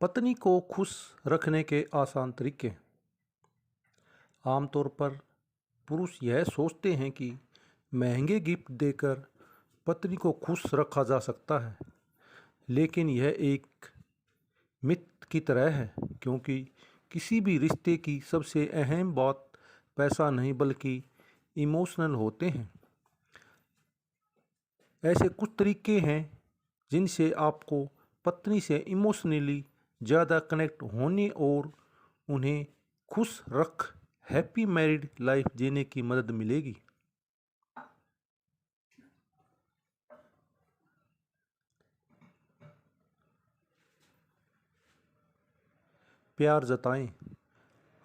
पत्नी को खुश रखने के आसान तरीके। आमतौर पर पुरुष यह सोचते हैं कि महंगे गिफ्ट देकर पत्नी को खुश रखा जा सकता है, लेकिन यह एक मिथ की तरह है, क्योंकि किसी भी रिश्ते की सबसे अहम बात पैसा नहीं बल्कि इमोशनल होते हैं। ऐसे कुछ तरीके हैं जिनसे आपको पत्नी से इमोशनली ज़्यादा कनेक्ट होने और उन्हें खुश रख हैप्पी मैरिड लाइफ जीने की मदद मिलेगी। प्यार जताएं।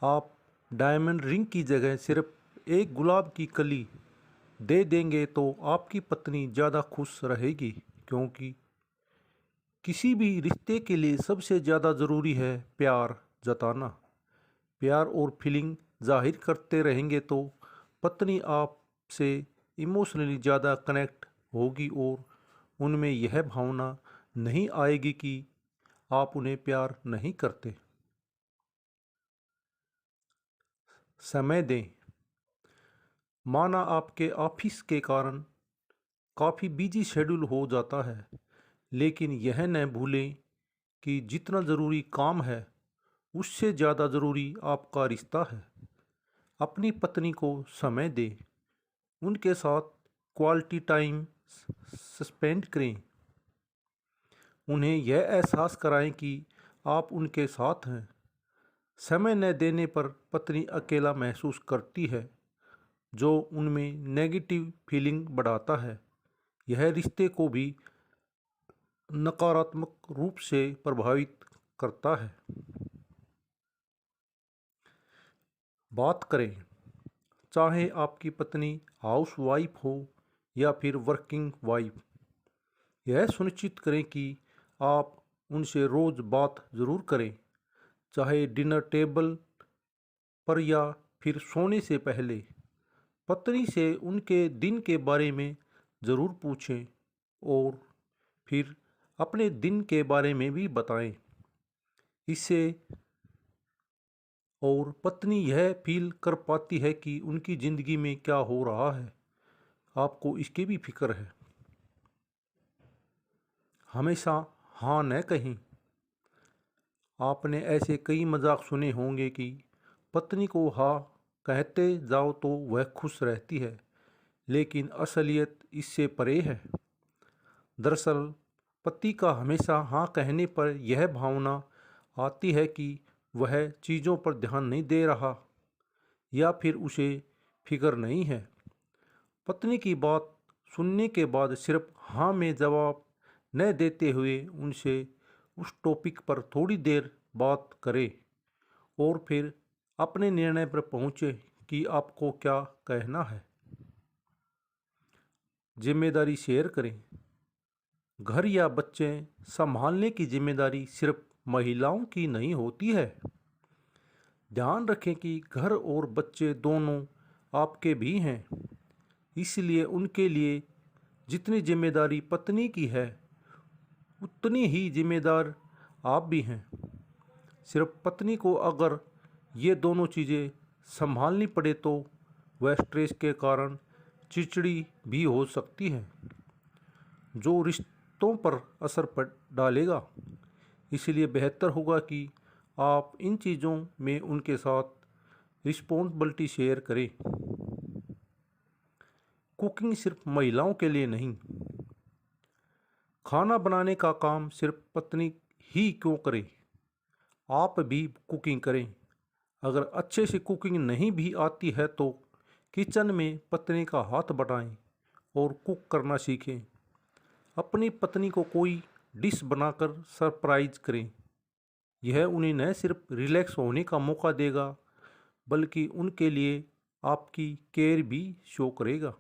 आप डायमंड रिंग की जगह सिर्फ एक गुलाब की कली दे देंगे तो आपकी पत्नी ज़्यादा खुश रहेगी, क्योंकि किसी भी रिश्ते के लिए सबसे ज़्यादा ज़रूरी है प्यार जताना। प्यार और फीलिंग जाहिर करते रहेंगे तो पत्नी आपसे इमोशनली ज़्यादा कनेक्ट होगी और उनमें यह भावना नहीं आएगी कि आप उन्हें प्यार नहीं करते। समय दें। माना आपके ऑफिस के कारण काफ़ी बिजी शेड्यूल हो जाता है, लेकिन यह न भूलें कि जितना ज़रूरी काम है उससे ज़्यादा ज़रूरी आपका रिश्ता है। अपनी पत्नी को समय दें, उनके साथ क्वालिटी टाइम स्पेंड करें, उन्हें यह एहसास कराएं कि आप उनके साथ हैं। समय न देने पर पत्नी अकेला महसूस करती है, जो उनमें नेगेटिव फीलिंग बढ़ाता है। यह रिश्ते को भी नकारात्मक रूप से प्रभावित करता है। बात करें। चाहे आपकी पत्नी हाउस वाइफ हो या फिर वर्किंग वाइफ, यह सुनिश्चित करें कि आप उनसे रोज़ बात ज़रूर करें, चाहे डिनर टेबल पर या फिर सोने से पहले। पत्नी से उनके दिन के बारे में ज़रूर पूछें और फिर अपने दिन के बारे में भी बताएं। इससे और पत्नी यह फील कर पाती है कि उनकी ज़िंदगी में क्या हो रहा है, आपको इसकी भी फिक्र है। हमेशा हाँ न कहें। आपने ऐसे कई मजाक सुने होंगे कि पत्नी को हाँ कहते जाओ तो वह खुश रहती है, लेकिन असलियत इससे परे है। दरअसल पति का हमेशा हाँ कहने पर यह भावना आती है कि वह चीज़ों पर ध्यान नहीं दे रहा या फिर उसे फिक्र नहीं है। पत्नी की बात सुनने के बाद सिर्फ हाँ में जवाब न देते हुए उनसे उस टॉपिक पर थोड़ी देर बात करें और फिर अपने निर्णय पर पहुँचे कि आपको क्या कहना है। जिम्मेदारी शेयर करें। घर या बच्चे संभालने की जिम्मेदारी सिर्फ महिलाओं की नहीं होती है। ध्यान रखें कि घर और बच्चे दोनों आपके भी हैं, इसलिए उनके लिए जितनी जिम्मेदारी पत्नी की है उतनी ही जिम्मेदार आप भी हैं। सिर्फ पत्नी को अगर ये दोनों चीज़ें संभालनी पड़े तो वह स्ट्रेस के कारण चिड़चिड़ी भी हो सकती है, जो रिश्तों पर असर पड़ डालेगा। इसलिए बेहतर होगा कि आप इन चीज़ों में उनके साथ रिस्पॉन्सिबिलिटी शेयर करें। कुकिंग सिर्फ महिलाओं के लिए नहीं। खाना बनाने का काम सिर्फ पत्नी ही क्यों करे, आप भी कुकिंग करें। अगर अच्छे से कुकिंग नहीं भी आती है तो किचन में पत्नी का हाथ बटाएं और कुक करना सीखें। अपनी पत्नी को कोई डिश बनाकर सरप्राइज करें। यह उन्हें न सिर्फ रिलैक्स होने का मौका देगा, बल्कि उनके लिए आपकी केयर भी शो करेगा।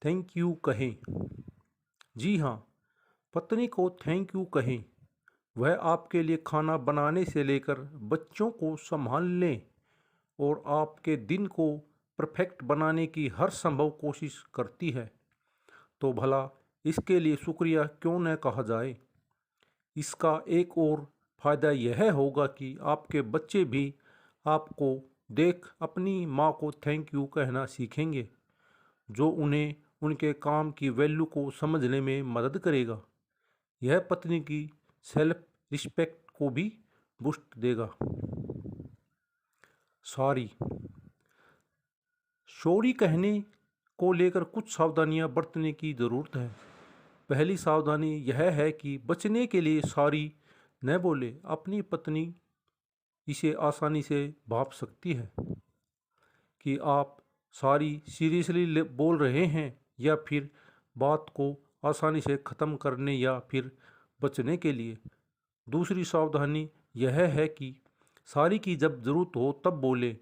थैंक यू कहें। जी हाँ, पत्नी को थैंक यू कहें। वह आपके लिए खाना बनाने से लेकर बच्चों को संभालने और आपके दिन को परफेक्ट बनाने की हर संभव कोशिश करती है, तो भला इसके लिए शुक्रिया क्यों न कहा जाए। इसका एक और फायदा यह होगा कि आपके बच्चे भी आपको देख अपनी माँ को थैंक यू कहना सीखेंगे, जो उन्हें उनके काम की वैल्यू को समझने में मदद करेगा। यह पत्नी की सेल्फ रिस्पेक्ट को भी बूस्ट देगा। सॉरी। सॉरी कहने को लेकर कुछ सावधानियां बरतने की ज़रूरत है। पहली सावधानी यह है कि बचने के लिए सॉरी न बोले। अपनी पत्नी इसे आसानी से भाप सकती है कि आप सॉरी सीरियसली बोल रहे हैं या फिर बात को आसानी से ख़त्म करने या फिर बचने के लिए। दूसरी सावधानी यह है कि सॉरी की जब ज़रूरत हो तब बोले।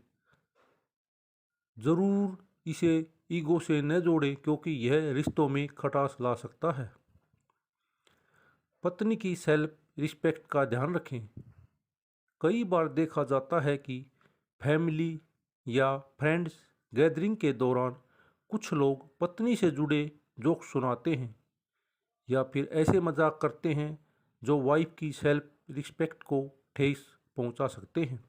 ज़रूर इसे ईगो से न जोड़ें, क्योंकि यह रिश्तों में खटास ला सकता है। पत्नी की सेल्फ रिस्पेक्ट का ध्यान रखें। कई बार देखा जाता है कि फैमिली या फ्रेंड्स गैदरिंग के दौरान कुछ लोग पत्नी से जुड़े जोक सुनाते हैं या फिर ऐसे मजाक करते हैं जो वाइफ की सेल्फ रिस्पेक्ट को ठेस पहुंचा सकते हैं।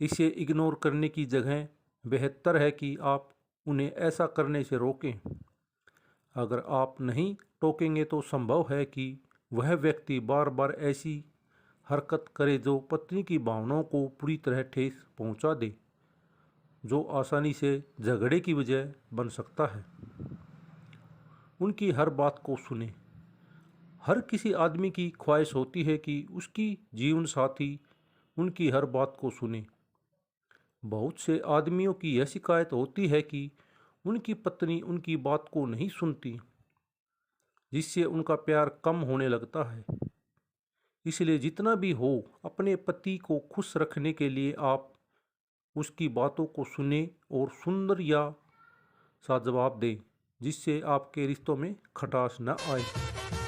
इसे इग्नोर करने की जगह बेहतर है कि आप उन्हें ऐसा करने से रोकें। अगर आप नहीं टोकेंगे तो संभव है कि वह व्यक्ति बार बार ऐसी हरकत करे जो पत्नी की भावनाओं को पूरी तरह ठेस पहुंचा दे, जो आसानी से झगड़े की वजह बन सकता है। उनकी हर बात को सुने। हर किसी आदमी की ख्वाहिश होती है कि उसकी जीवन साथी उनकी हर बात को सुने। बहुत से आदमियों की यह शिकायत होती है कि उनकी पत्नी उनकी बात को नहीं सुनती, जिससे उनका प्यार कम होने लगता है। इसलिए जितना भी हो, अपने पति को खुश रखने के लिए आप उसकी बातों को सुने और सुंदर या सा जवाब दें, जिससे आपके रिश्तों में खटास न आए।